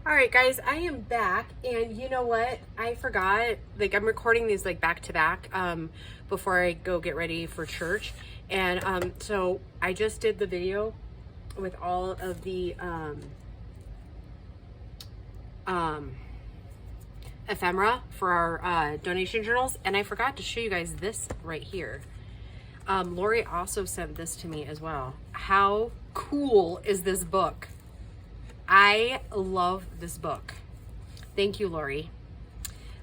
All right, guys, I am back, and you know what? I forgot, like, I'm recording these, like, back to back, before I go get ready for church, and, so I just did the video with all of the, ephemera for our, donation journals, and I forgot to show you guys this right here. Lori also sent this to me as well. How cool is this book? I love this book. Thank you, Lori.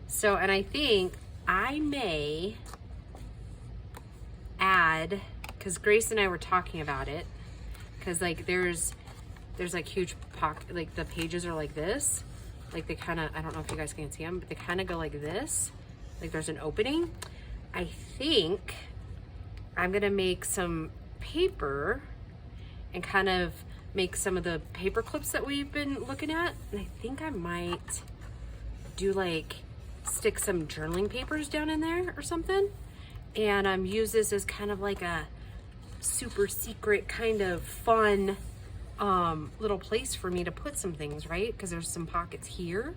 So, and I think I may add, because Grace and I were talking about it, because like there's like huge pocket, like the pages are like this, like they kind of, I don't know if you guys can see them, but they kind of go like this, like there's an opening. I think I'm gonna make some paper and kind of make some of the paper clips that we've been looking at. And I think I might do like stick some journaling papers down in there or something. And use this as kind of like a super secret kind of fun little place for me to put some things, right? Because there's some pockets here.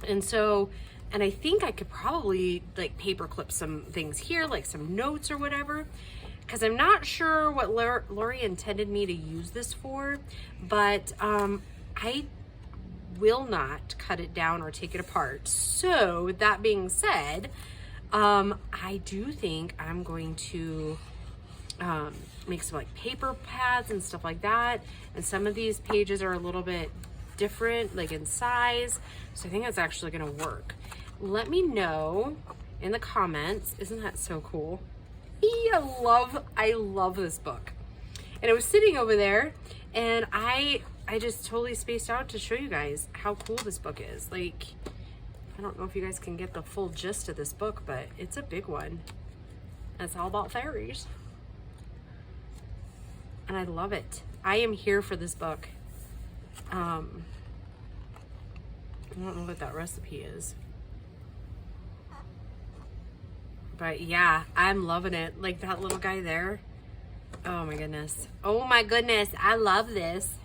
And so, and I think I could probably like paper clip some things here, like some notes or whatever. Because I'm not sure what Lori intended me to use this for, but I will not cut it down or take it apart. So with that being said, I do think I'm going to make some like paper pads and stuff like that. And some of these pages are a little bit different, like in size. So I think that's actually gonna work. Let me know in the comments. Isn't that so cool? I love this book. And it was sitting over there, and I just totally spaced out to show you guys how cool this book is. Like, I don't know if you guys can get the full gist of this book, but it's a big one. It's all about fairies. And I love it. I am here for this book. I don't know what that recipe is. But yeah, I'm loving it. Like that little guy there. Oh my goodness. Oh my goodness. I love this.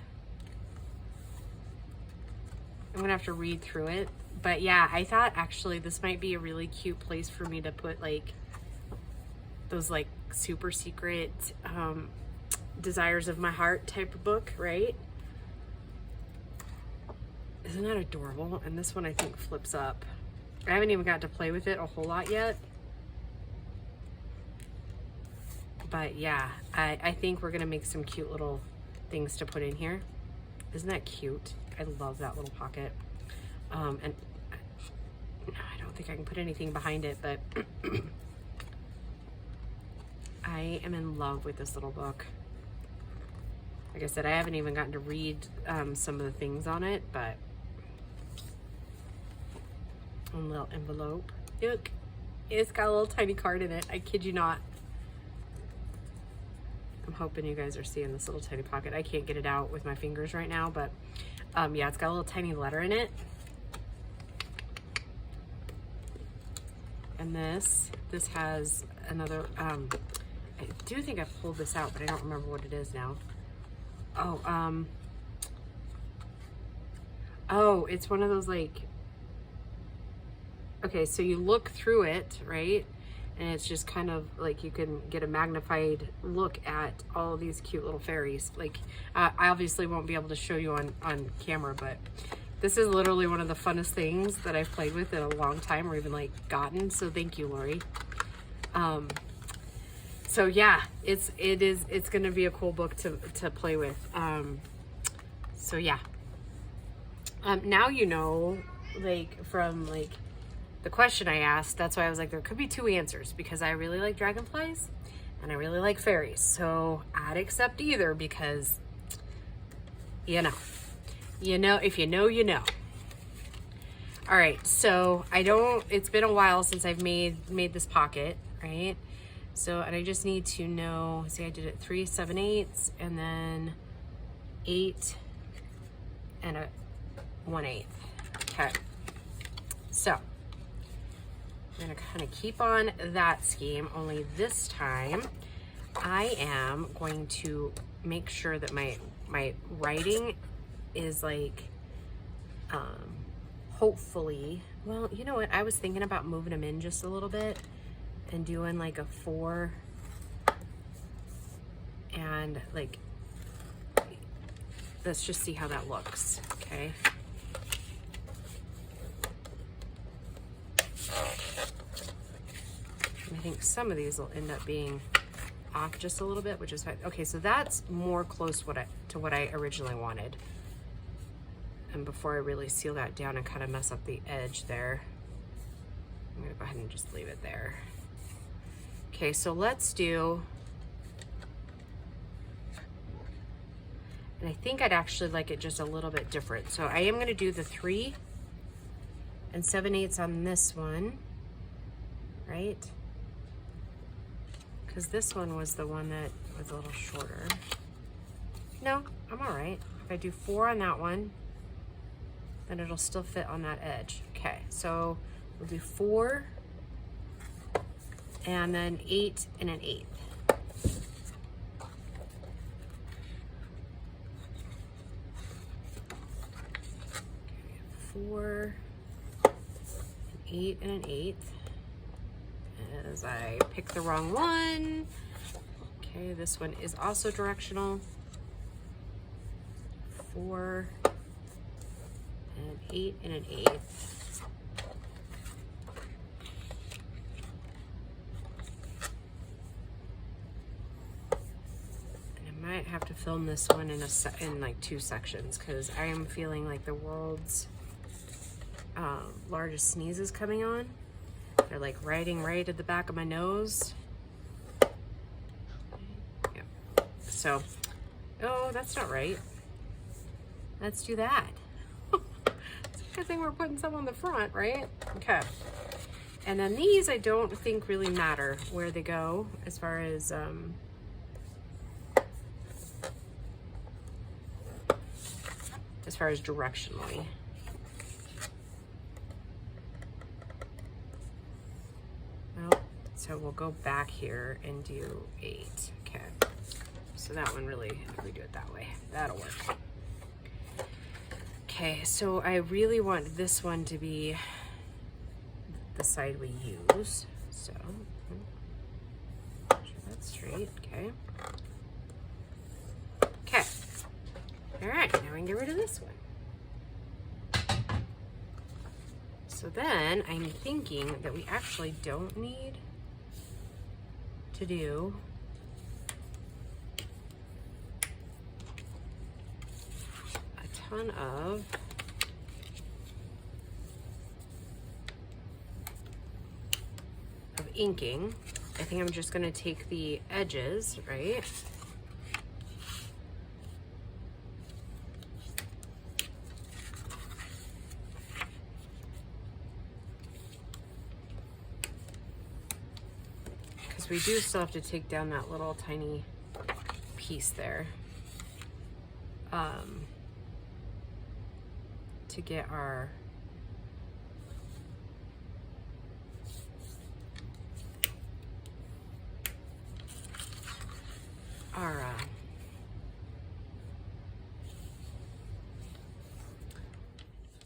I'm gonna have to read through it. But yeah, I thought actually this might be a really cute place for me to put like those like super secret desires of my heart type of book, right? Isn't that adorable? And this one I think flips up. I haven't even got to play with it a whole lot yet. But yeah, I think we're gonna make some cute little things to put in here. Isn't that cute? I love that little pocket. And I don't think I can put anything behind it, but I am in love with this little book. Like I said, I haven't even gotten to read some of the things on it, but a little envelope. Look, it's got a little tiny card in it. I kid you not. I'm hoping you guys are seeing this little tiny pocket. I can't get it out with my fingers right now, but yeah, it's got a little tiny letter in it. And this has another, I do think I pulled this out, but I don't remember what it is now. Oh, it's one of those like, okay, so you look through it, right? And it's just kind of like you can get a magnified look at all of these cute little fairies. Like, I obviously won't be able to show you on camera, but this is literally one of the funnest things that I've played with in a long time, or even like gotten. So thank you, Lori. So yeah, it's gonna be a cool book to play with. So yeah. Now you know, like from like the question I asked, that's why I was like, there could be two answers, because I really like dragonflies and I really like fairies. So I'd accept either, because you know, if you know, you know. All right, so it's been a while since I've made this pocket, right? So, and I just need to know, see, I did it 3 7/8 and then 8 and a 1/8. Okay, so I'm gonna kind of keep on that scheme, only this time I am going to make sure that my writing is like Hopefully, well, you know what? I was thinking about moving them in just a little bit and doing like a 4 and like, let's just see how that looks, okay? I think some of these will end up being off just a little bit, which is fine. Okay, so that's more close to what I originally wanted. And before I really seal that down and kind of mess up the edge there, I'm gonna go ahead and just leave it there. Okay, so let's do, and I think I'd actually like it just a little bit different. So I am gonna do the 3 7/8 on this one, right? Because this one was the one that was a little shorter. No, I'm all right. If I do 4 on that one, then it'll still fit on that edge. Okay, so we'll do 4 and then 8 and an 1/8. Okay, 4, 8 and an 1/8. As I pick the wrong one. Okay, this one is also directional. 4 and 8 and an 1/8. And I might have to film this one in like 2 sections because I am feeling like the world's largest sneeze is coming on. They're like riding right at the back of my nose. Yeah. So, oh, that's not right. Let's do that. It's a good thing we're putting some on the front, right? Okay. And then these I don't think really matter where they go as far as directionally. So we'll go back here and do 8. Okay. So that one really, if we do it that way, that'll work. Okay, so I really want this one to be the side we use. So, make sure that's straight, okay. Okay. All right, now we can get rid of this one. So then I'm thinking that we actually don't need to do a ton of inking. I think I'm just going to take the edges, right? We do still have to take down that little tiny piece there to get our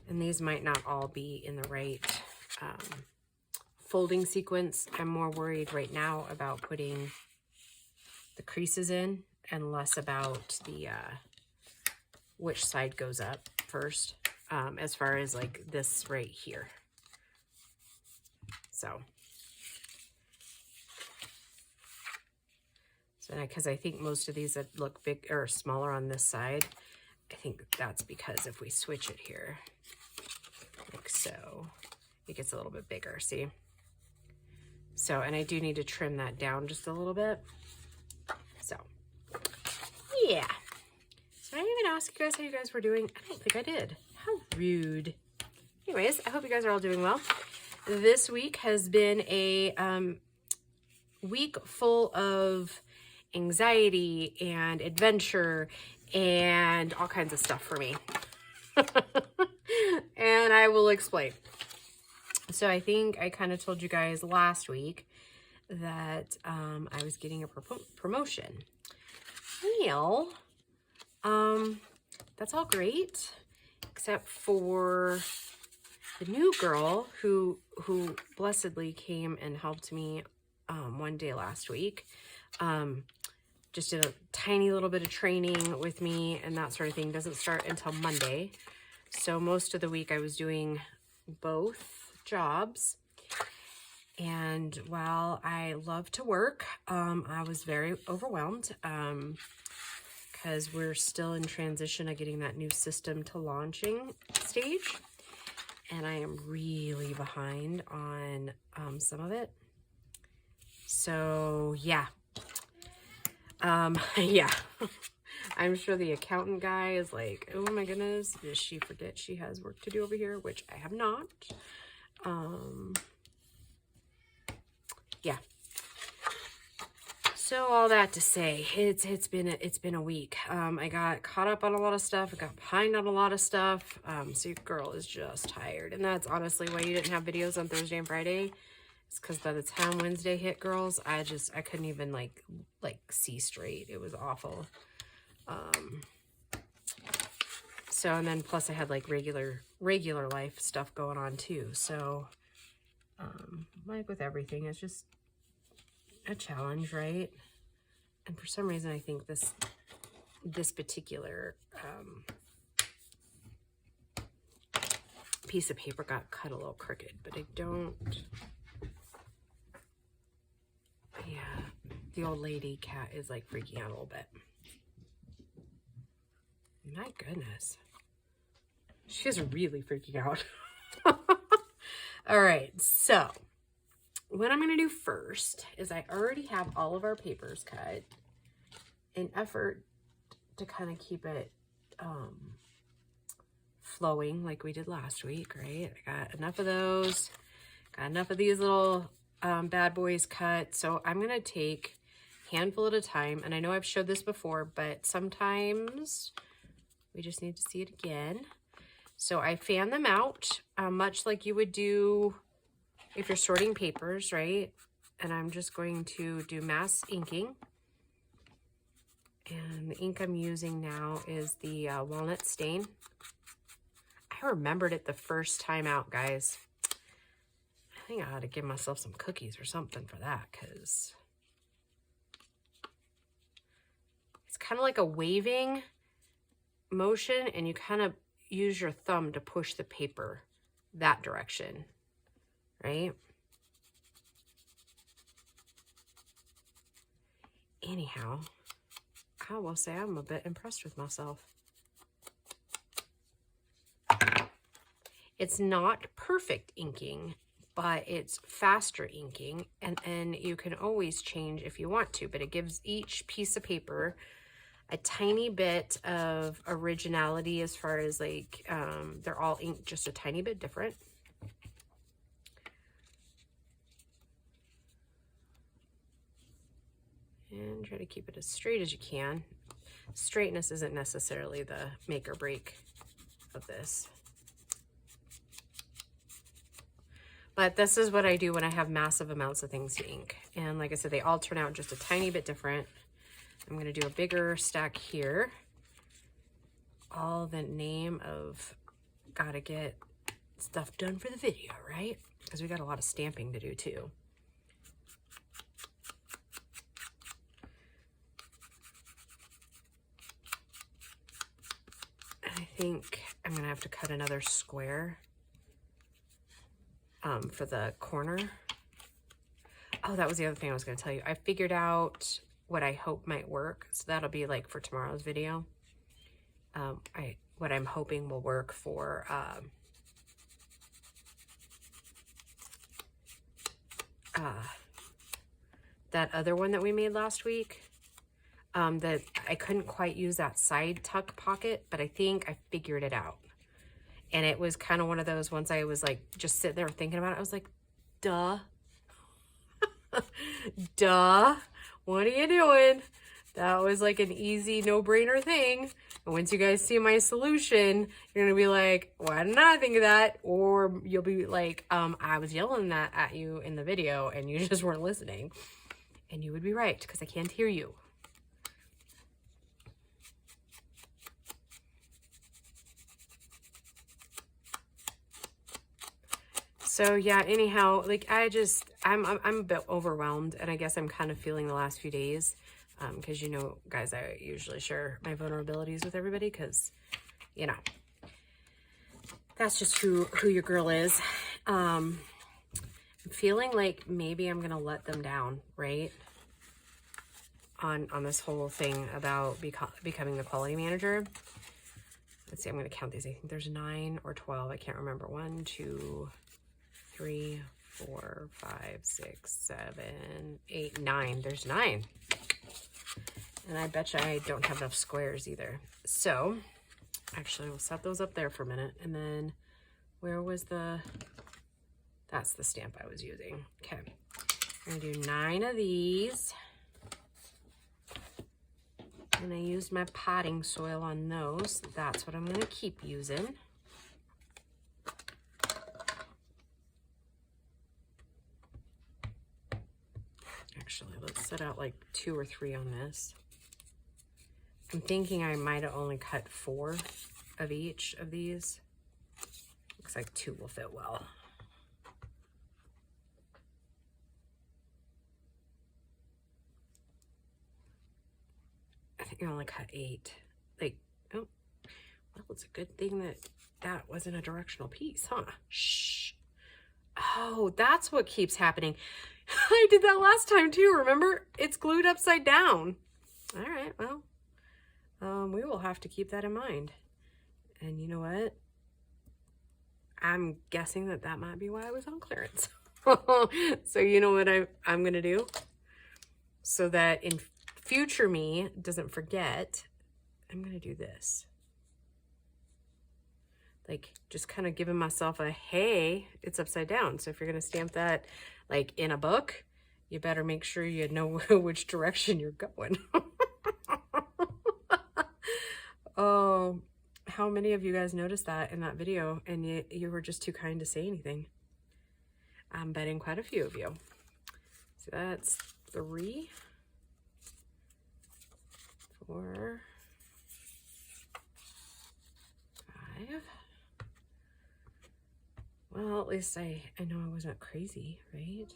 and these might not all be in the right folding sequence. I'm more worried right now about putting the creases in and less about the which side goes up first, as far as like this right here. So because I think most of these that look big or smaller on this side, I think that's because if we switch it here like so, it gets a little bit bigger, see? So, and I do need to trim that down just a little bit. So, yeah. So I didn't even ask you guys how you guys were doing. I don't think I did. How rude. Anyways, I hope you guys are all doing well. This week has been a week full of anxiety and adventure and all kinds of stuff for me. And I will explain. So I think I kind of told you guys last week that I was getting a promotion. Well, that's all great. except for the new girl who blessedly came and helped me one day last week. Just did a tiny little bit of training with me and that sort of thing. Doesn't start until Monday. So most of the week I was doing both jobs. And while I love to work, I was very overwhelmed because we're still in transition of getting that new system to launching stage. And I am really behind on some of it. So yeah. Yeah. I'm sure the accountant guy is like, oh my goodness, does she forget she has work to do over here? Which I have not. Yeah. So all that to say, it's been a week. I got caught up on a lot of stuff. I got behind on a lot of stuff. So your girl is just tired. And that's honestly why you didn't have videos on Thursday and Friday. It's because by the time Wednesday hit, girls, I couldn't even like see straight. It was awful. So, and then plus I had like regular life stuff going on too. So, like with everything, it's just a challenge, right? And for some reason, I think this particular piece of paper got cut a little crooked, but I don't. Yeah, the old lady cat is like freaking out a little bit. My goodness, she is really freaking out. All right, so what I'm going to do first is I already have all of our papers cut in effort to kind of keep it flowing like we did last week, right? I got enough of those, got enough of these little bad boys cut. So I'm going to take a handful at a time. And I know I've showed this before, but sometimes we just need to see it again. So I fan them out, much like you would do if you're sorting papers, right? And I'm just going to do mass inking. And the ink I'm using now is the walnut stain. I remembered it the first time out, guys. I think I ought to give myself some cookies or something for that, because it's kind of like a waving motion, and you kind of use your thumb to push the paper that direction, right? Anyhow, I will say I'm a bit impressed with myself. It's not perfect inking, but it's faster inking, and you can always change if you want to, but it gives each piece of paper a tiny bit of originality as far as like, they're all inked just a tiny bit different. And try to keep it as straight as you can. Straightness isn't necessarily the make or break of this. But this is what I do when I have massive amounts of things to ink. And like I said, they all turn out just a tiny bit different. I'm going to do a bigger stack here. All the name of gotta get stuff done for the video, right? Because we got a lot of stamping to do too. And I think I'm going to have to cut another square for the corner. Oh, that was the other thing I was going to tell you. I figured out what I hope might work. So that'll be like for tomorrow's video. What I'm hoping will work for that other one that we made last week. That I couldn't quite use that side tuck pocket, but I think I figured it out. And it was kind of one of those, once I was like just sitting there thinking about it, I was like, duh. Duh. What are you doing? That was like an easy no-brainer thing. And once you guys see my solution, you're going to be like, why didn't I think of that? Or you'll be like, I was yelling that at you in the video and you just weren't listening. And you would be right, because I can't hear you. So yeah, anyhow, like I'm a bit overwhelmed, and I guess I'm kind of feeling the last few days, because you know, guys, I usually share my vulnerabilities with everybody because, you know, that's just who your girl is. I'm feeling like maybe I'm gonna let them down, right? On this whole thing about becoming the quality manager. Let's see, I'm gonna count these. I think there's 9 or 12. I can't remember. 1, 2, 3, 4, 5, 6, 7, 8, 9. There's 9. And I bet you I don't have enough squares either. So actually we'll set those up there for a minute. And then where was that's the stamp I was using. Okay. I'm gonna do 9 of these. And I used my potting soil on those. That's what I'm gonna keep using. Actually, let's set out like 2 or 3 on this. I'm thinking I might have only cut 4 of each of these. Looks like 2 will fit well. I think I only cut 8. Like, oh, well, it's a good thing that wasn't a directional piece, huh? Shh. Oh, that's what keeps happening. I did that last time too, remember? It's glued upside down. All right, well, we will have to keep that in mind. And you know what? I'm guessing that might be why I was on clearance. So you know what I'm gonna do? So that in future me doesn't forget, I'm gonna do this. Like, just kind of giving myself a, hey, it's upside down. So if you're gonna stamp that like in a book, you better make sure you know which direction you're going. Oh, how many of you guys noticed that in that video and you were just too kind to say anything? I'm betting quite a few of you. So that's 3, 4, 5. Well, at least I know I wasn't crazy, right?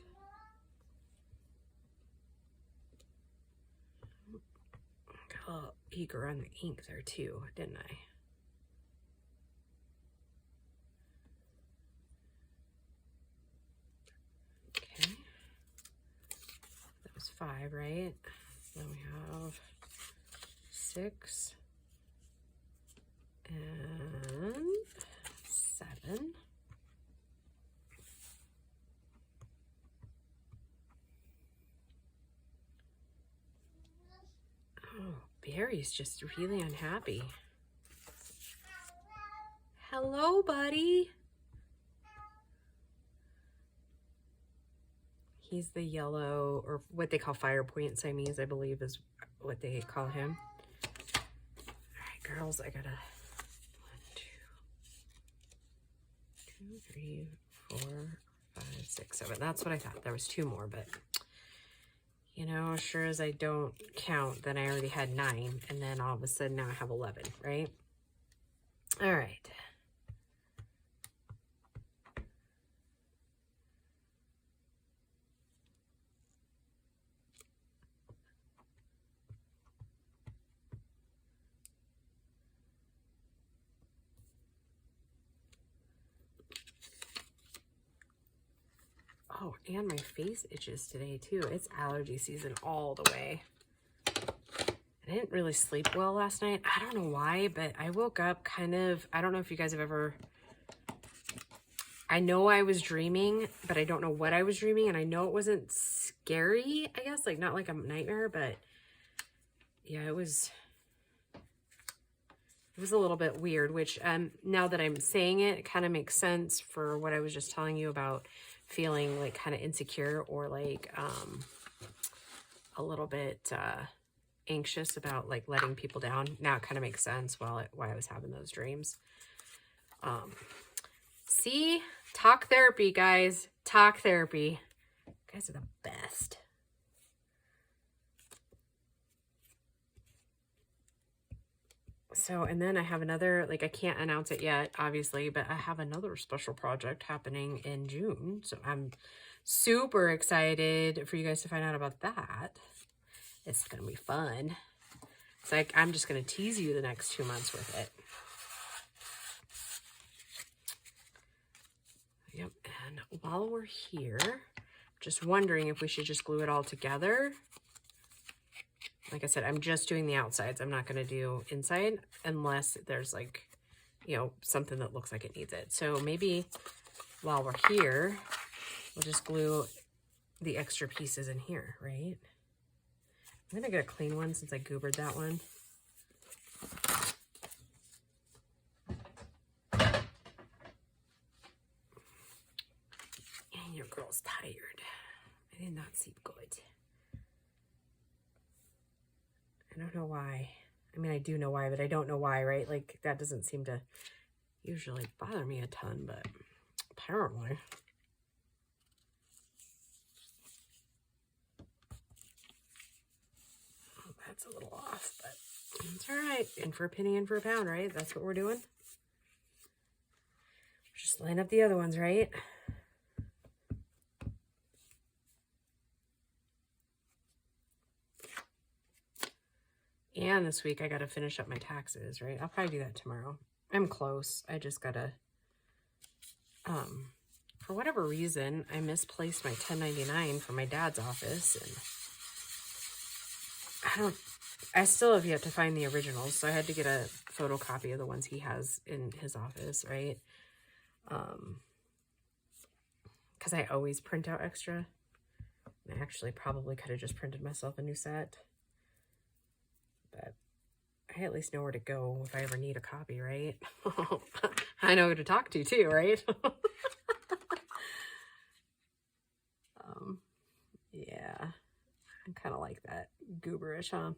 Got a little eager on the ink there too, didn't I? Okay. That was 5, right? Then we have 6 and 7. Oh, Barry's just really unhappy. Hello, buddy. He's the yellow, or what they call fire point Siamese, I believe is what they call him. All right, girls, I gotta 1, 2, 3, 4, 5, 6, 7. That's what I thought. There was 2 more, but you know, sure as I don't count, then I already had 9, and then all of a sudden now I have 11, right? All right. Oh, and my face itches today too. It's allergy season all the way. I didn't really sleep well last night. I don't know why, but I woke up kind of, I don't know if you guys have ever, I know I was dreaming, but I don't know what I was dreaming. And I know it wasn't scary, I guess, like not like a nightmare, but yeah, it was a little bit weird, which now that I'm saying it, it kind of makes sense for what I was just telling you about feeling like kind of insecure or like a little bit anxious about like letting people down. Now it kind of makes sense why I was having those dreams. See, talk therapy, guys. Talk therapy. You guys are the best. So, and then I have another, like, I can't announce it yet, obviously, but I have another special project happening in June. So I'm super excited for you guys to find out about that. It's going to be fun. So I'm just going to tease you the next 2 months with it. Yep. And while we're here, just wondering if we should just glue it all together. Like I said, I'm just doing the outsides. I'm not going to do inside unless there's like, you know, something that looks like it needs it. So maybe while we're here, we'll just glue the extra pieces in here, right? I'm going to get a clean one since I goobered that one. And your girl's tired. I did not sleep good. I don't know why. I mean, I do know why, but I don't know why, right? Like, that doesn't seem to usually bother me a ton, but apparently. Oh, that's a little off, but it's all right. In for a penny, in for a pound, right? That's what we're doing. Just line up the other ones, right? And this week I got to finish up my taxes, right? I'll probably do that tomorrow. I'm close. I just got to, for whatever reason, I misplaced my 1099 from my dad's office. And I still have yet to find the originals. So I had to get a photocopy of the ones he has in his office, right? Because I always print out extra. I actually probably could have just printed myself a new set. But I at least know where to go if I ever need a copy, right? I know who to talk to too, right? Yeah, I kind of like that gooberish, huh?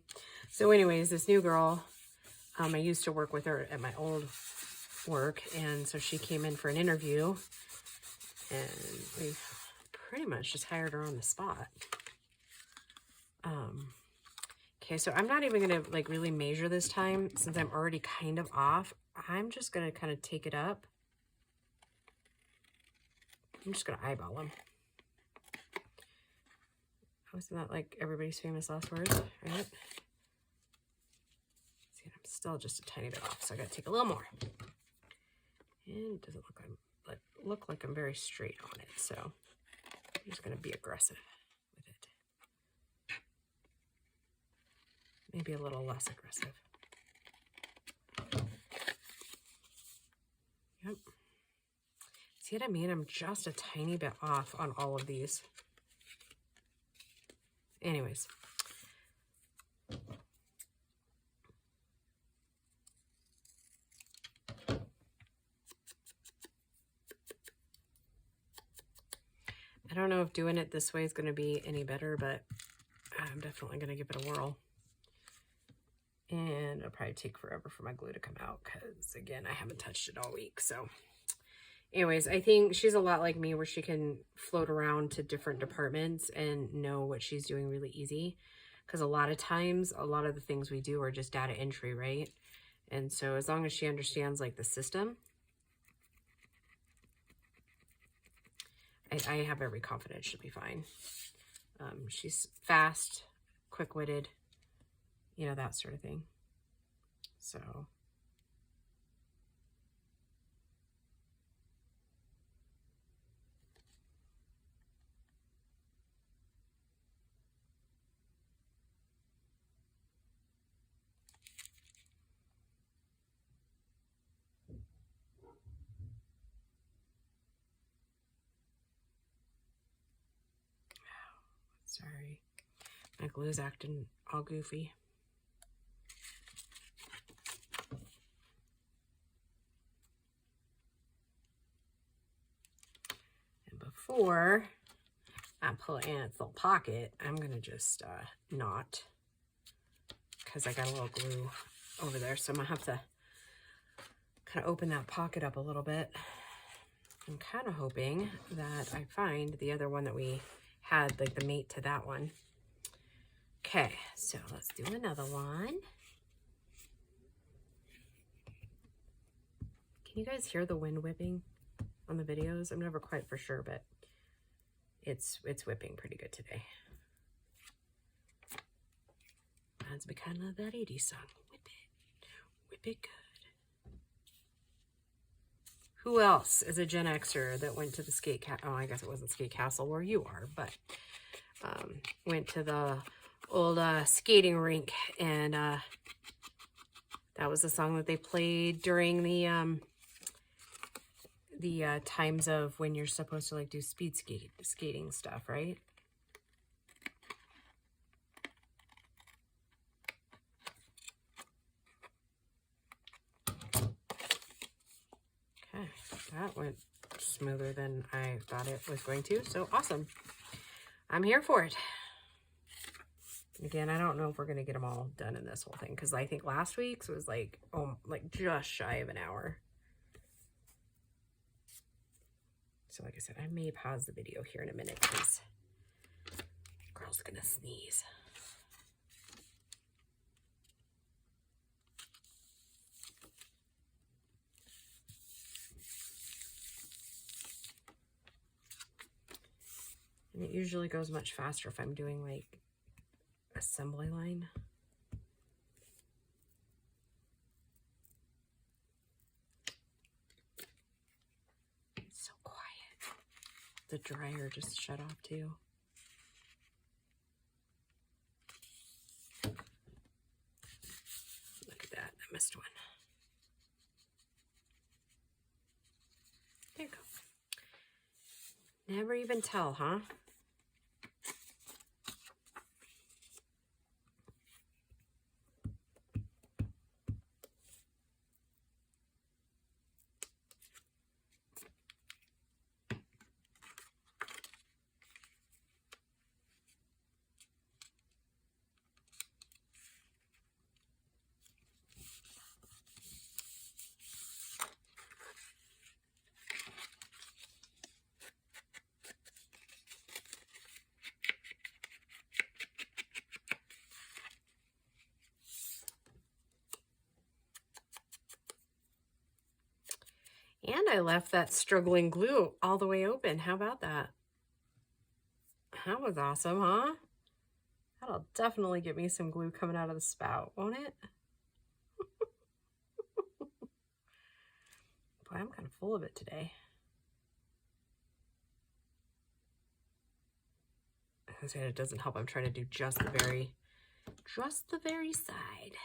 So anyways, this new girl, I used to work with her at my old work, and so she came in for an interview, and we pretty much just hired her on the spot. Okay, so I'm not even going to like really measure this time since I'm already kind of off. I'm just going to kind of take it up. I'm just going to eyeball them. Wasn't that like everybody's famous last words, right? See, I'm still just a tiny bit off, so I got to take a little more. And it doesn't look like I'm very straight on it, so I'm just going to be aggressive with it. Maybe a little less aggressive. Yep. See what I mean? I'm just a tiny bit off on all of these. Anyways. I don't know if doing it this way is going to be any better, but I'm definitely going to give it a whirl. And it'll probably take forever for my glue to come out because, again, I haven't touched it all week. So, anyways, I think she's a lot like me where she can float around to different departments and know what she's doing really easy. Because a lot of times, a lot of the things we do are just data entry, right? And so as long as she understands, like, the system, I have every confidence she'll be fine. She's fast, quick-witted, you know, that sort of thing. So, sorry, my glue's acting all goofy. Before I pull it in its little pocket, I'm going to just knot because I got a little glue over there. So I'm going to have to kind of open that pocket up a little bit. I'm kind of hoping that I find the other one that we had, like the mate to that one. Okay, so let's do another one. Can you guys hear the wind whipping on the videos? I'm never quite for sure, but it's whipping pretty good today. Reminds me kind of that 80s song. Whip it good. Who else is a Gen Xer that went to the skate oh, I guess it wasn't Skate Castle where you are, but went to the old skating rink, and that was the song that they played during the times of when you're supposed to like do speed skating stuff, right? Okay, that went smoother than I thought it was going to, so awesome. I'm here for it. Again, I don't know if we're going to get them all done in this whole thing, because I think last week's was like, oh, like just shy of an hour. So like I said, I may pause the video here in a minute because girl's going to sneeze. And it usually goes much faster if I'm doing like assembly line. It's so quiet. The dryer just shut off too. Look at that, I missed one. There you go. Never even tell, huh? And I left that struggling glue all the way open. How about that? That was awesome, huh? That'll definitely get me some glue coming out of the spout, won't it? Boy, I'm kind of full of it today. I said it doesn't help. I'm trying to do just the very side.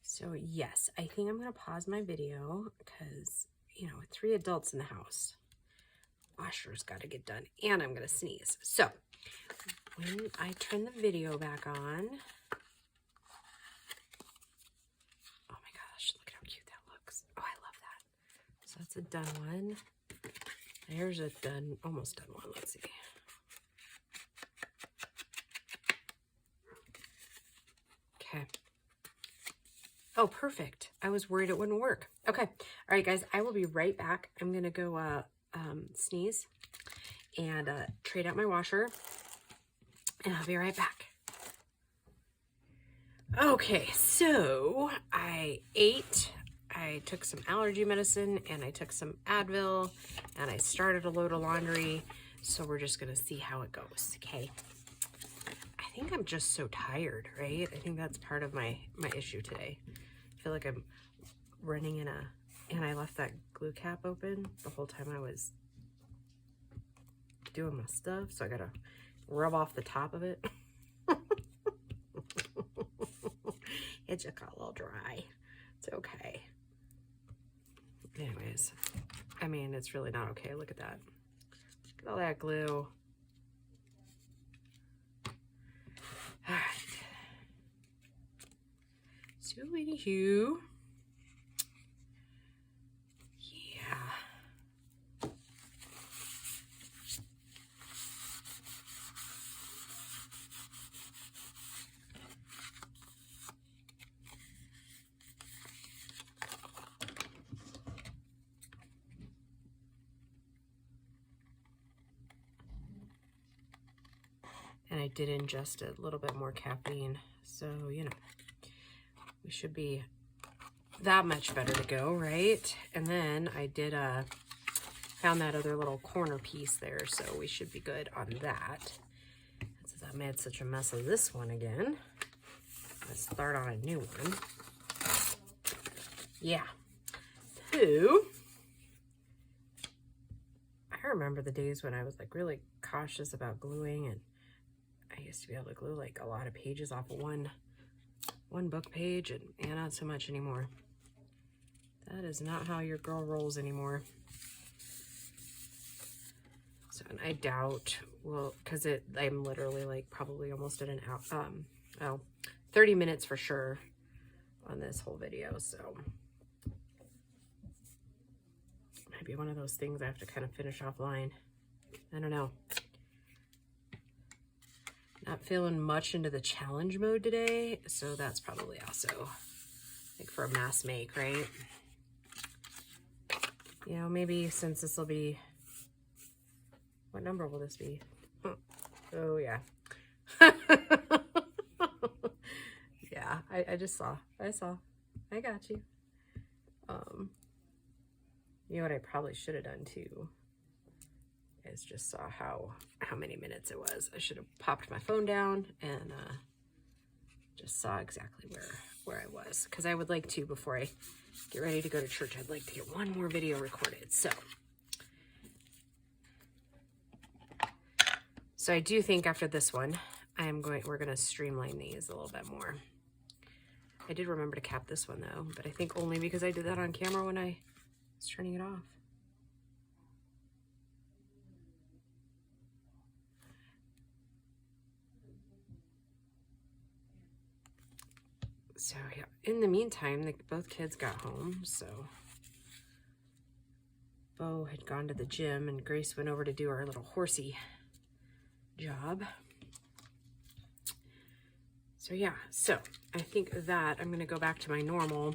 So yes, I think I'm going to pause my video because, you know, with 3 adults in the house, washer's got to get done, and I'm going to sneeze. So when I turn the video back on, oh my gosh, look at how cute that looks. Oh, I love that. So that's a done one. There's a done, almost done one. Let's see. Okay. Oh, perfect. I was worried it wouldn't work. Okay. All right, guys, I will be right back. I'm going to go sneeze and trade out my washer, and I'll be right back. Okay, so I ate. I took some allergy medicine, and I took some Advil, and I started a load of laundry. So we're just going to see how it goes, okay? I think I'm just so tired, right? I think that's part of my issue today. I feel like I'm running in a, and I left that glue cap open the whole time I was doing my stuff, so I gotta rub off the top of it. It just got a little dry. It's okay. Anyways, I mean, it's really not okay. Look at that. Look at all that glue. All right. So anywho, yeah. And I did ingest a little bit more caffeine, so, you know, we should be that much better to go, right? And then I did found that other little corner piece there, so we should be good on that. Since I made such a mess of this one again, let's start on a new one. Yeah. Two. I remember the days when I was like really cautious about gluing, and I used to be able to glue like a lot of pages off of one book page, and not so much anymore. That is not how your girl rolls anymore. So, and I doubt, well, because I'm literally like probably almost at an hour, 30 minutes for sure on this whole video, so might be one of those things I have to kind of finish offline. I don't know. Not feeling much into the challenge mode today, so that's probably also like for a mass make, right? You know, maybe since this will be, what number will this be? Oh yeah. Yeah, I just saw. I got you. You know what I probably should have done too is just saw how many minutes it was. I should have popped my phone down and just saw exactly where I was, because I would like to, before I get ready to go to church, I'd like to get one more video recorded. So I do think after this one, we're gonna streamline these a little bit more. I did remember to cap this one though, but I think only because I did that on camera when I was turning it off. So yeah, in the meantime, both kids got home, so Bo had gone to the gym and Grace went over to do our little horsey job. So yeah, so I think that I'm gonna go back to my normal.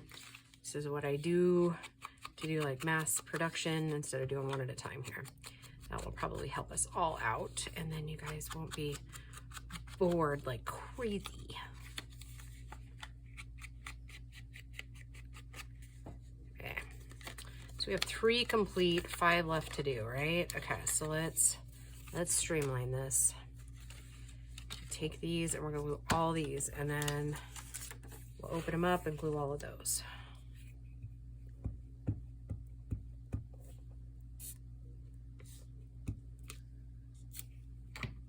This is what I do to do like mass production instead of doing one at a time here. That will probably help us all out, and then you guys won't be bored like crazy. Okay, so we have 3 complete, 5 left to do, right? Okay, so let's streamline this. Take these and we're gonna glue all these, and then we'll open them up and glue all of those.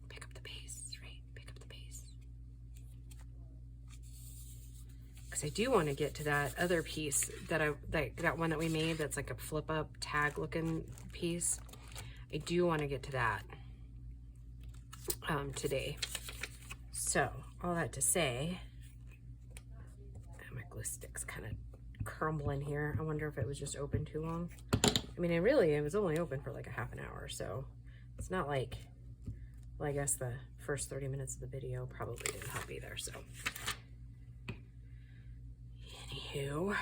Pick up the pace, right? Pick up the pace. Because I do want to get to that other piece that one that we made that's like a flip up tag looking piece. I do want to get to that today. So, all that to say, my glue stick's kind of crumbling here. I wonder if it was just open too long. I mean, it was only open for like a half an hour, so it's not like, well, I guess the first 30 minutes of the video probably didn't help either, so. Anywho.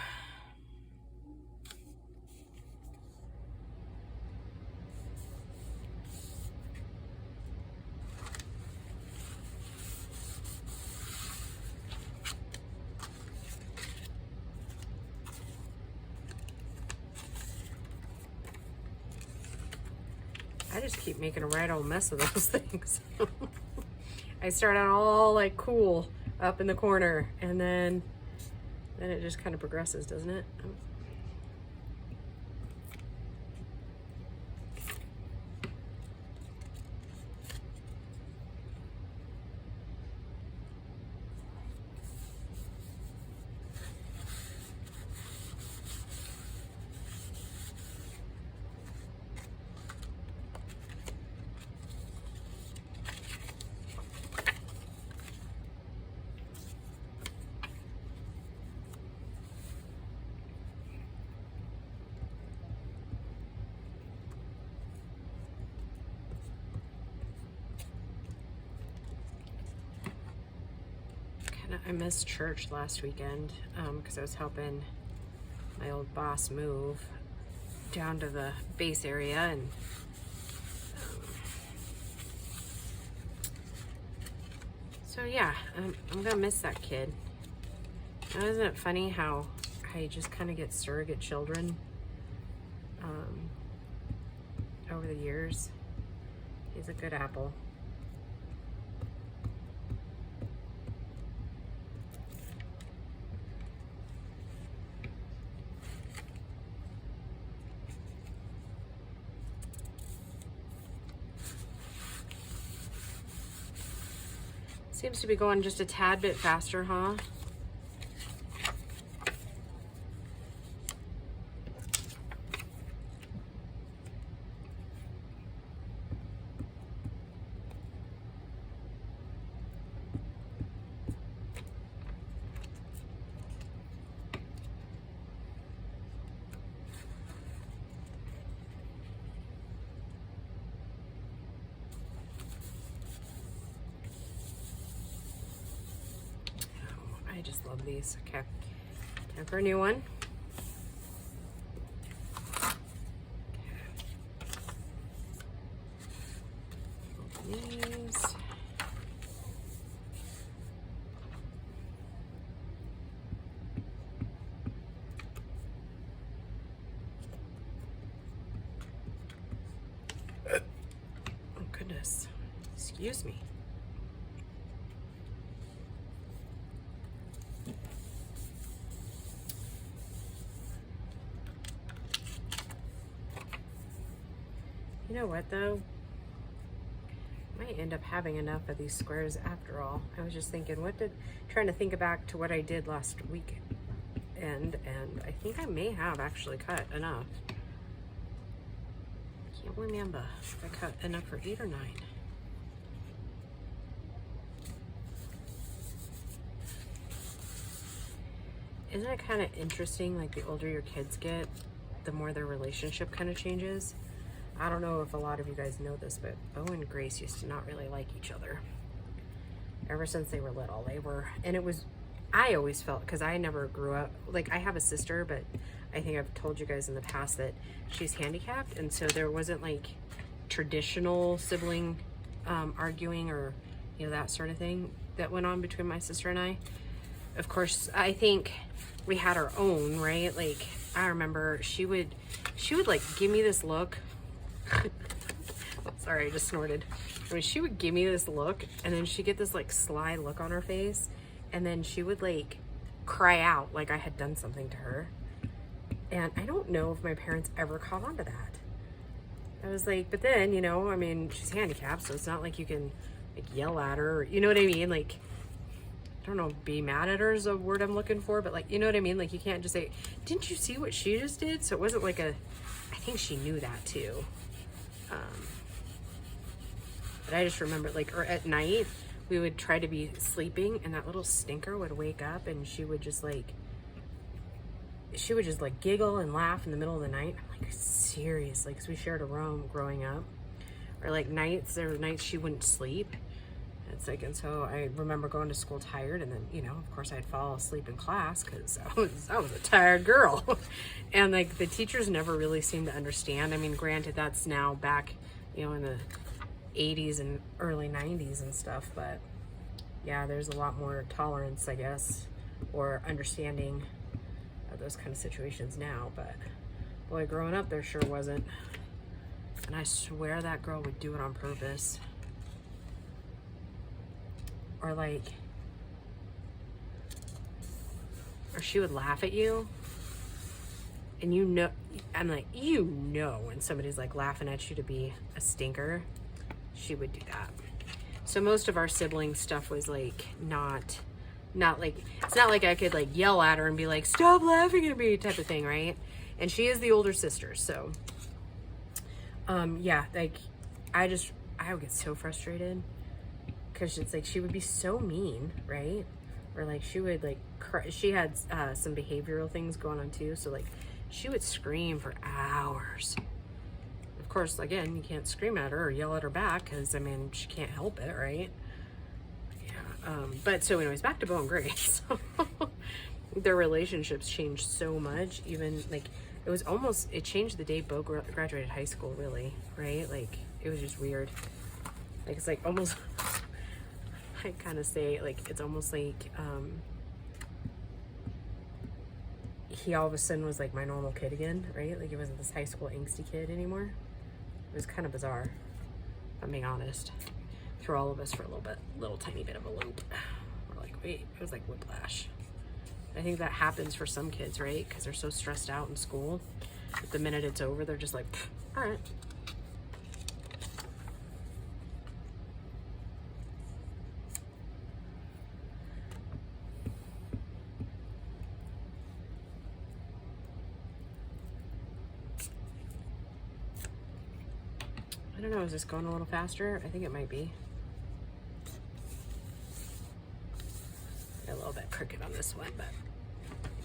I just keep making a right old mess of those things. I start out all like cool up in the corner, and then it just kind of progresses, doesn't it? I missed church last weekend because I was helping my old boss move down to the base area, and so yeah, I'm gonna miss that kid. Now, isn't it funny how I just kind of get surrogate children over the years. He's a good apple. Seems to be going just a tad bit faster, huh? I just love these. Okay, time for a new one. Okay. These. Oh goodness, excuse me. You know what though? I might end up having enough of these squares after all. I was just thinking, trying to think back to what I did last week. And I think I may have actually cut enough. Can't remember if I cut enough for 8 or 9. Isn't it kind of interesting, like the older your kids get, the more their relationship kind of changes? I don't know if a lot of you guys know this, but Bo and Grace used to not really like each other. Ever since they were little, I always felt, because I never grew up, like I have a sister, but I think I've told you guys in the past that she's handicapped, and so there wasn't like traditional sibling arguing or, that sort of thing that went on between my sister and I. Of course, I think we had our own, right? Like, I remember she would like give me this look. Sorry, I just snorted. I mean, she would give me this look, and then she'd get this like sly look on her face, and then she would like cry out like I had done something to her. And I don't know if my parents ever caught on to that. I was like, but then, I mean, she's handicapped, so it's not like you can like yell at her, or, you know what I mean? Like, I don't know, be mad at her is a word I'm looking for, but like, you know what I mean? Like, you can't just say, didn't you see what she just did? So it wasn't like I think she knew that too. But I just remember, like, or at night, we would try to be sleeping, and that little stinker would wake up, and she would just like giggle and laugh in the middle of the night. I'm like, seriously, because we shared a room growing up. Or like there were nights she wouldn't sleep. It's like, and so I remember going to school tired, and then, of course I'd fall asleep in class because I was a tired girl. And like the teachers never really seemed to understand. I mean, granted, that's now back, in the 80s and early 90s and stuff, but yeah, there's a lot more tolerance, I guess, or understanding of those kind of situations now. But boy, growing up there sure wasn't. And I swear that girl would do it on purpose. Or she would laugh at you, and I'm like, when somebody's like laughing at you to be a stinker, she would do that. So most of our sibling stuff was like not like, it's not like I could like yell at her and be like, stop laughing at me type of thing, right? And she is the older sister, so yeah, like I would get so frustrated because it's like she would be so mean, right? Or like she would like she had some behavioral things going on too, so like she would scream for hours. Of course, again, you can't scream at her or yell at her back because, I mean, she can't help it, right? Yeah. But so anyways, back to Bo and Grace. Their relationships changed so much. Even like it changed the day Bo graduated high school, really, right? Like it was just weird. Like it's like almost I kind of say like it's almost like he all of a sudden was like my normal kid again, right? Like he wasn't this high school angsty kid anymore. It was kind of bizarre, if I'm being honest. Threw all of us for a little tiny bit of a loop. We're like, wait, it was like whiplash. I think that happens for some kids, right? Because they're so stressed out in school. But the minute it's over, they're just like, all right. I don't know, is this going a little faster? I think it might be. A little bit crooked on this one, but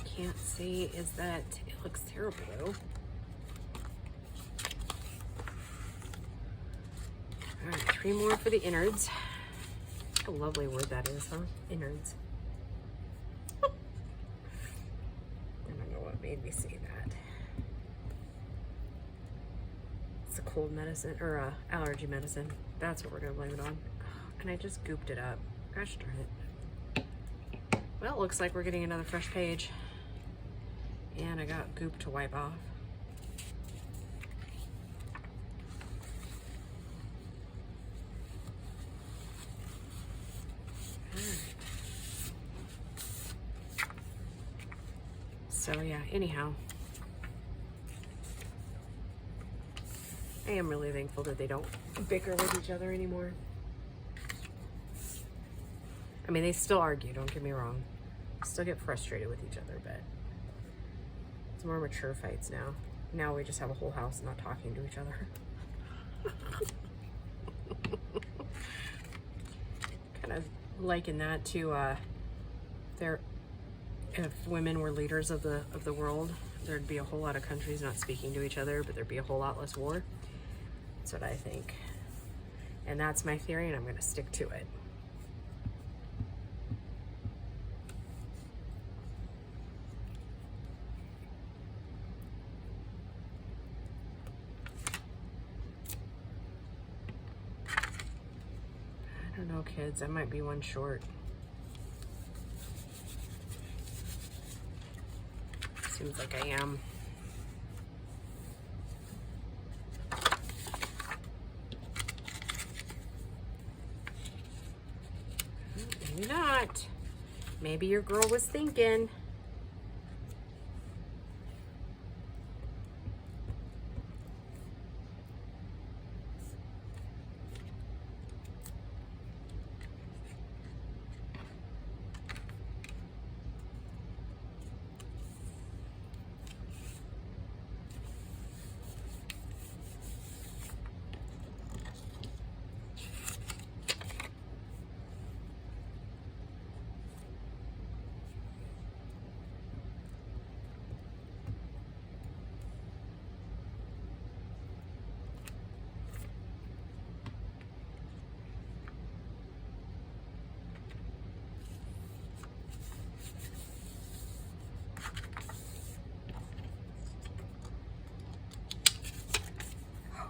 I can't see is that it looks terrible though. All right, 3 more for the innards. What a lovely word that is, huh? Innards. I don't know what made me say that. It's a cold medicine, or allergy medicine. That's what we're gonna blame it on. And I just gooped it up. Gosh darn it. Well, it looks like we're getting another fresh page. And I got goop to wipe off. So yeah, anyhow. I am really thankful that they don't bicker with each other anymore. I mean, they still argue, don't get me wrong. Still get frustrated with each other, but it's more mature fights now. Now we just have a whole house not talking to each other. Kind of liken that to if women were leaders of the world, there'd be a whole lot of countries not speaking to each other, but there'd be a whole lot less war. That's what I think. And that's my theory, and I'm going to stick to it. I don't know, kids. I might be one short. Seems like I am. Maybe not. Maybe your girl was thinking.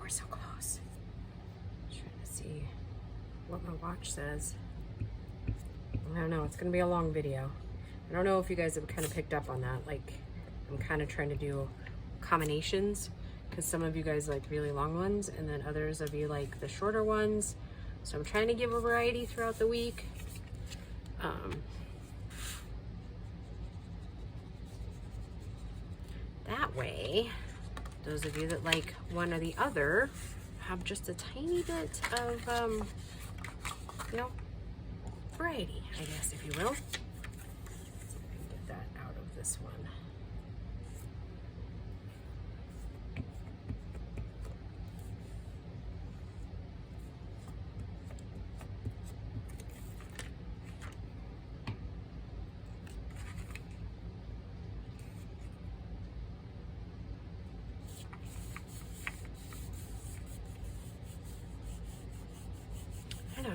So close. Trying to see what my watch says. I don't know. It's going to be a long video. I don't know if you guys have kind of picked up on that. Like, I'm kind of trying to do combinations because some of you guys like really long ones and then others of you like the shorter ones. So I'm trying to give a variety throughout the week. That way, those of you that like one or the other have just a tiny bit of, you know, variety, I guess, if you will. Let's see if I can get that out of this one.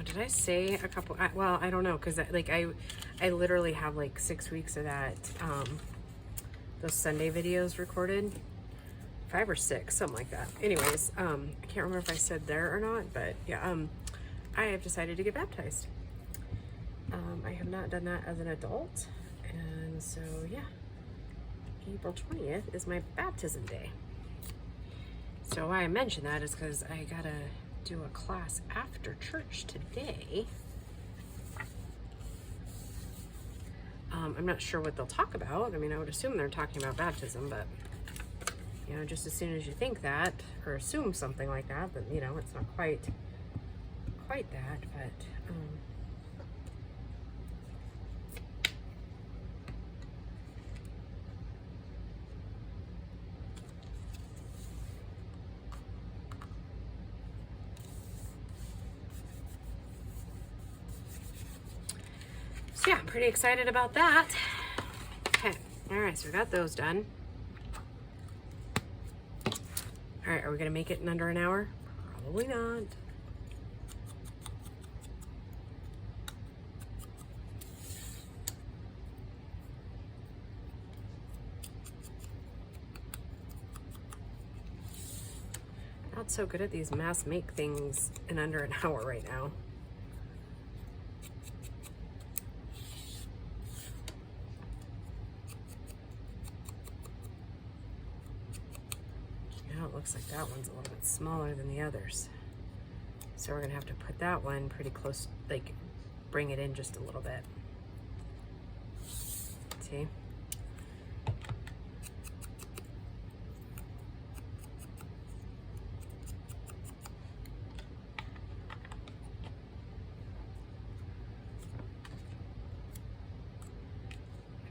Did I say a couple? Well, I don't know, because like I literally have like 6 weeks of that those Sunday videos recorded, 5 or 6, something like that. Anyways, I can't remember if I said there or not, but yeah, I have decided to get baptized. I have not done that as an adult, and so yeah, April 20th is my baptism day. So why I mention that is because I gotta do a class after church today. I'm not sure what they'll talk about. I mean, I would assume they're talking about baptism, but you know, just as soon as you think that or assume something like that, then you know, it's not quite that, but so yeah, I'm pretty excited about that. Okay, all right, so we got those done. All right, are we gonna make it in under an hour? Probably not. Not so good at these mass make things in under an hour right now. Now it looks like that one's a little bit smaller than the others. So we're gonna have to put that one pretty close, like bring it in just a little bit. See?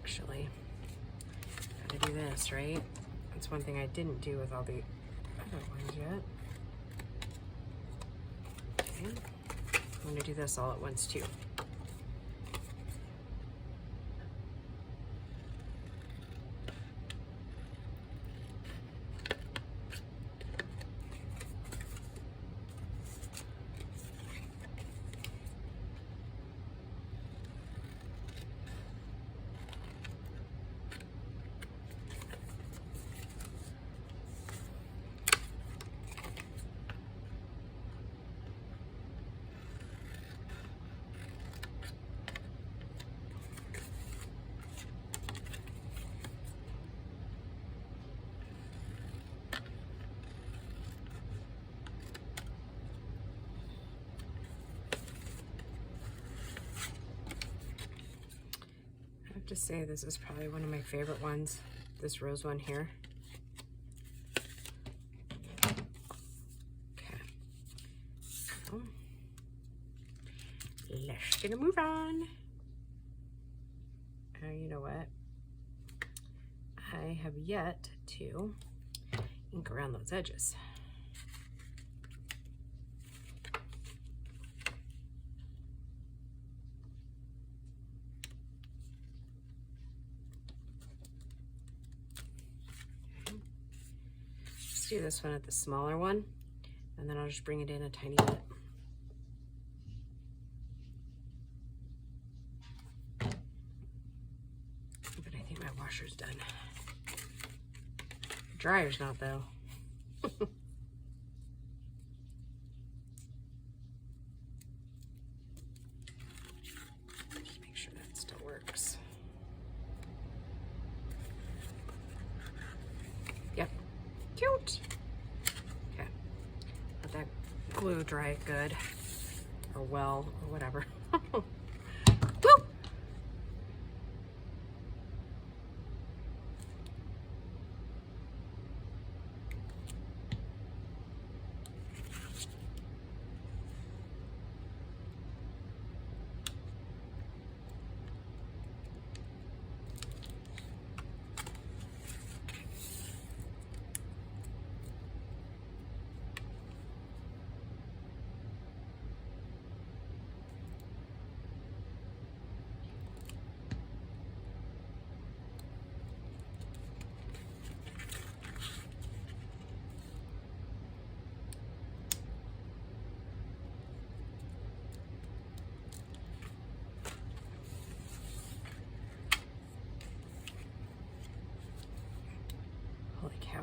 Actually, gotta do this, right? That's one thing I didn't do with all the other ones yet. Okay. I'm gonna do this all at once too. To say this is probably one of my favorite ones, this rose one here. Okay, so let's gonna move on. You know what? I have yet to ink around those edges. Do this one at the smaller one, and then I'll just bring it in a tiny bit. But I think my washer's done. The dryer's not though. Just make sure that still works. Yep. Cute. Okay. Let that glue dry good, or well, or whatever. Woo!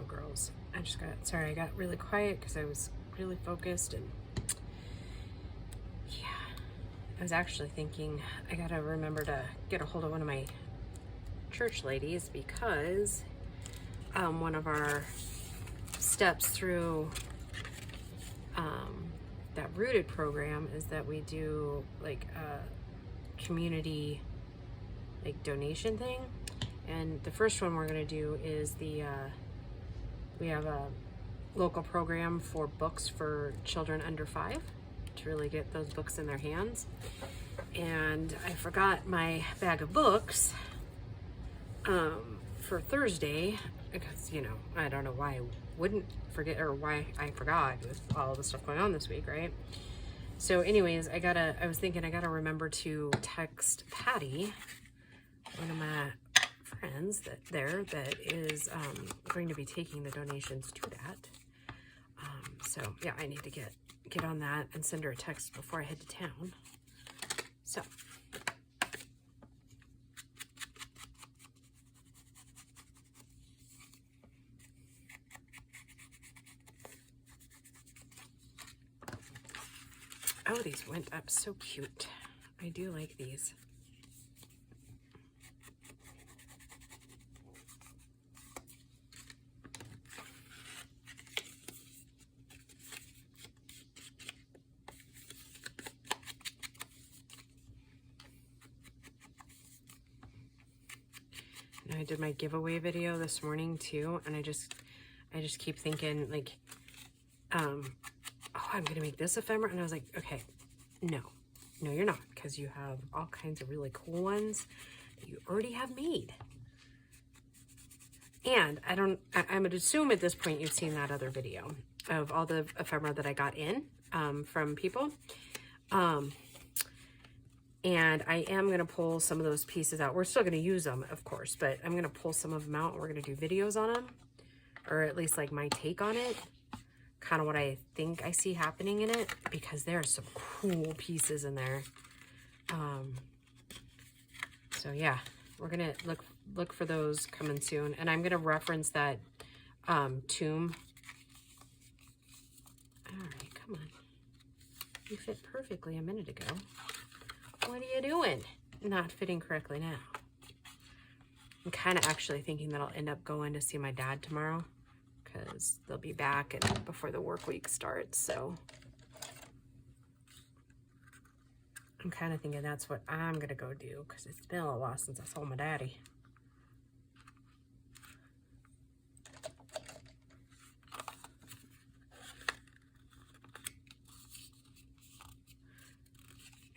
Girls, I got really quiet because I was really focused, and yeah, I was actually thinking I gotta remember to get a hold of one of my church ladies, because one of our steps through that Rooted program is that we do like a community like donation thing. And the first one we're going to do is the we have a local program for books for children under 5 to really get those books in their hands. And I forgot my bag of books for Thursday because, you know, I don't know why I wouldn't forget or why I forgot with all the stuff going on this week, right? So anyways, I was thinking I gotta remember to text Patty, one of my friends that is going to be taking the donations to that. So yeah, I need to get on that and send her a text before I head to town. So oh, these went up so cute. I do like these. And I did my giveaway video this morning too, and I just keep thinking like, oh, I'm gonna make this ephemera, and I was like, okay, no, you're not, because you have all kinds of really cool ones that you already have made. And I would assume at this point you've seen that other video of all the ephemera that I got in from people. And I am going to pull some of those pieces out. We're still going to use them, of course, but I'm going to pull some of them out and we're going to do videos on them, or at least like my take on it, kind of what I think I see happening in it, because there are some cool pieces in there. So yeah, we're going to look for those coming soon. And I'm going to reference that tomb. All right, come on. You fit perfectly a minute ago. What are you doing? Not fitting correctly now. I'm kind of actually thinking that I'll end up going to see my dad tomorrow because they'll be back and before the work week starts. So I'm kind of thinking that's what I'm going to go do because it's been a while since I saw my daddy.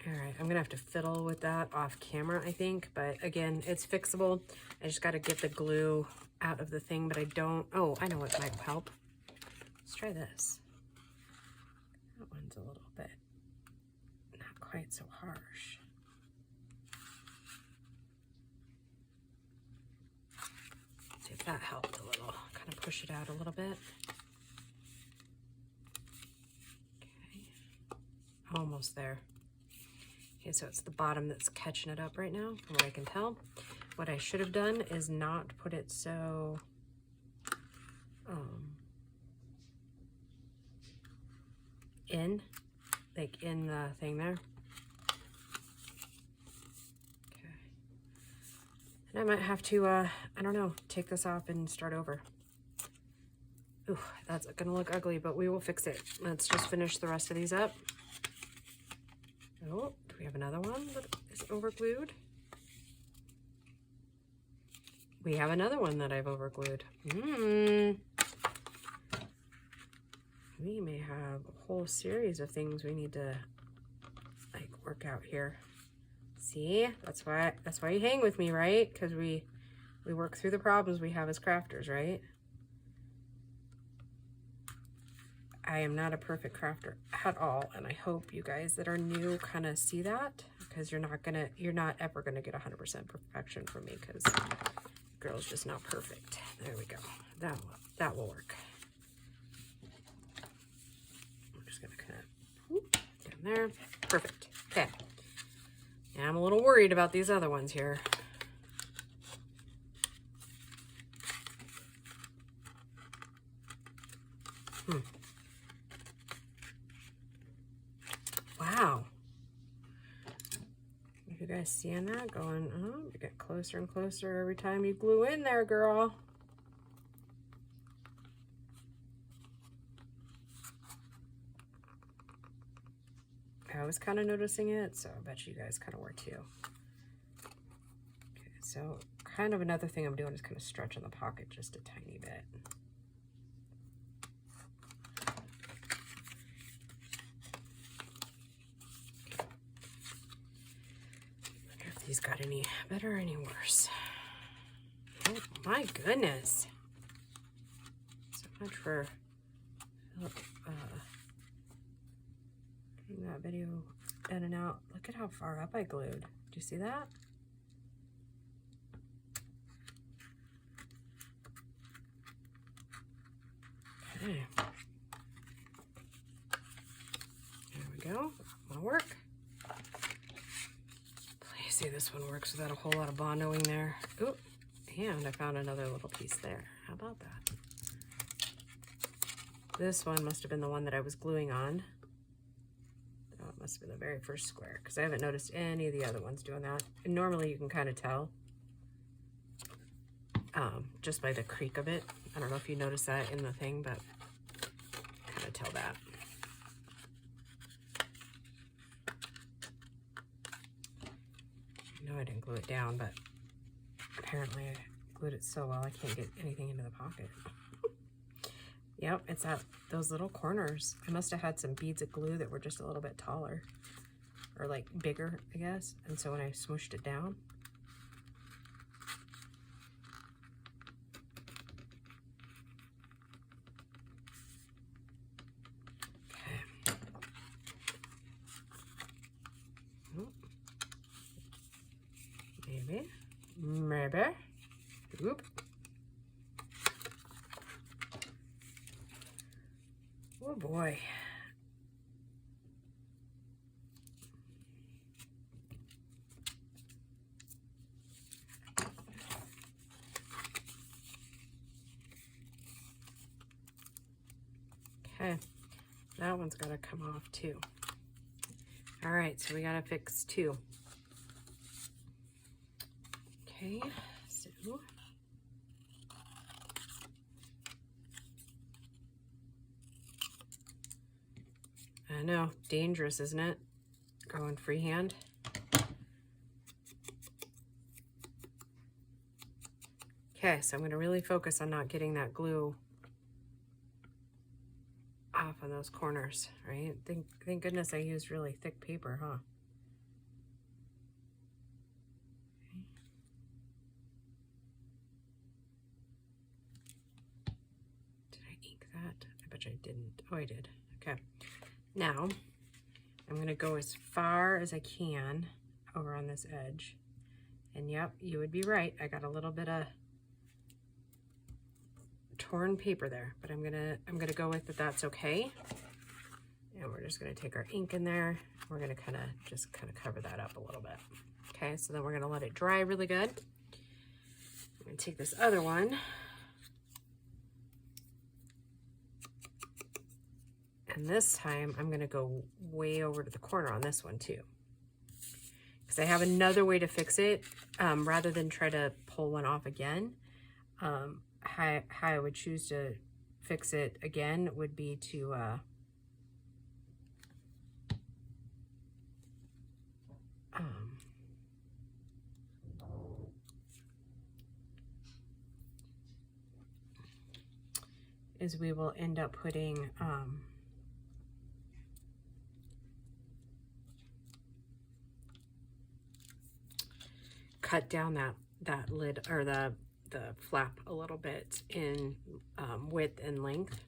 All right, I'm gonna have to fiddle with that off camera, I think, but again, it's fixable. I just gotta get the glue out of the thing, but I don't, oh, I know what might help. Let's try this. That one's a little bit, not quite so harsh. See if that helped a little, kind of push it out a little bit. Okay, almost there. Okay, so it's the bottom that's catching it up right now, from what I can tell. What I should have done is not put it so in the thing there. Okay. And I might have to, I don't know, take this off and start over. Ooh, that's gonna look ugly, but we will fix it. Let's just finish the rest of these up. Oh, do we have another one that is overglued? We have another one that I've overglued. We may have a whole series of things we need to like work out here. See, that's why you hang with me, right? Because we work through the problems we have as crafters, right? I am not a perfect crafter at all, and I hope you guys that are new kind of see that, because you're not ever gonna get 100% perfection from me, because girl's just not perfect. There we go. That will work. I'm just gonna kind of down there. Perfect. Okay. Now I'm a little worried about these other ones here. Wow. You guys seeing that going, oh, you get closer and closer every time you glue in there, girl. was kind of noticing it, so I bet you guys kind of were too. Okay, so kind of another thing I'm doing is kind of stretching the pocket just a tiny bit. These got any better or any worse? Oh my goodness. So much for getting that video in and out. Look at how far up I glued. Do you see that? Okay. There we go. That'll work. See, this one works without a whole lot of bondoing there. Ooh, and I found another little piece there. How about that? This one must have been the one that I was gluing on. Oh, it must have been the very first square, because I haven't noticed any of the other ones doing that. And normally you can kind of tell just by the creak of it. I don't know if you noticed that in the thing, but kind of tell that. I didn't glue it down, but apparently I glued it so well I can't get anything into the pocket. Yep, it's at those little corners. I must have had some beads of glue that were just a little bit taller, or like bigger, I guess. And so when I smooshed it down, okay. Maybe. Oop. Oh boy. Okay, that one's got to come off too. All right, so we got to fix 2. Okay, so I know, dangerous, isn't it? Going freehand. Okay, so I'm going to really focus on not getting that glue off on those corners, right? Thank goodness I used really thick paper, huh? I bet you I didn't. Oh, I did. Okay. Now, I'm going to go as far as I can over on this edge. And yep, you would be right. I got a little bit of torn paper there, but I'm gonna go with that. That's okay. And we're just gonna take our ink in there. We're gonna kind of cover that up a little bit. Okay, so then we're gonna let it dry really good. I'm gonna take this other one. And this time I'm gonna go way over to the corner on this one too. Because I have another way to fix it, rather than try to pull one off again. How I would choose to fix it again would be to is we will end up putting cut down that lid, or the flap a little bit in width and length.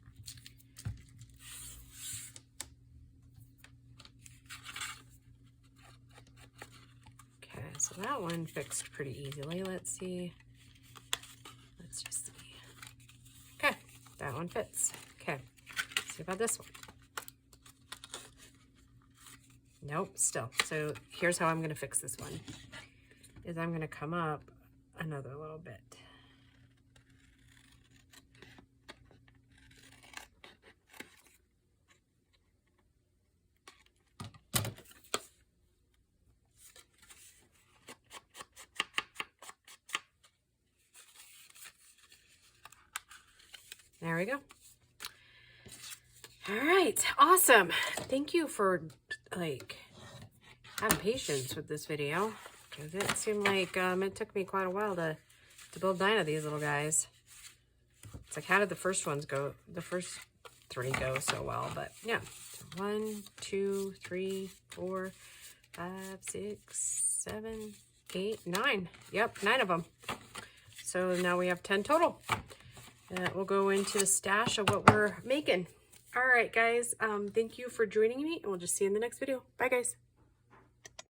Okay, so that one fixed pretty easily. Let's see. Let's just see. Okay, that one fits. Okay, let's see about this one. Nope, still. So here's how I'm going to fix this one. Is I'm going to come up another little bit. There we go. All right, awesome. Thank you for like have patience with this video, because it seemed like it took me quite a while to build 9 of these little guys. It's like, how did the first ones go? The first 3 go so well, but yeah. 1, 2, 3, 4, 5, 6, 7, 8, 9. Yep, 9 of them. So now we have 10 total. We'll go into the stash of what we're making. All right, guys. Thank you for joining me, and we'll just see you in the next video. Bye, guys.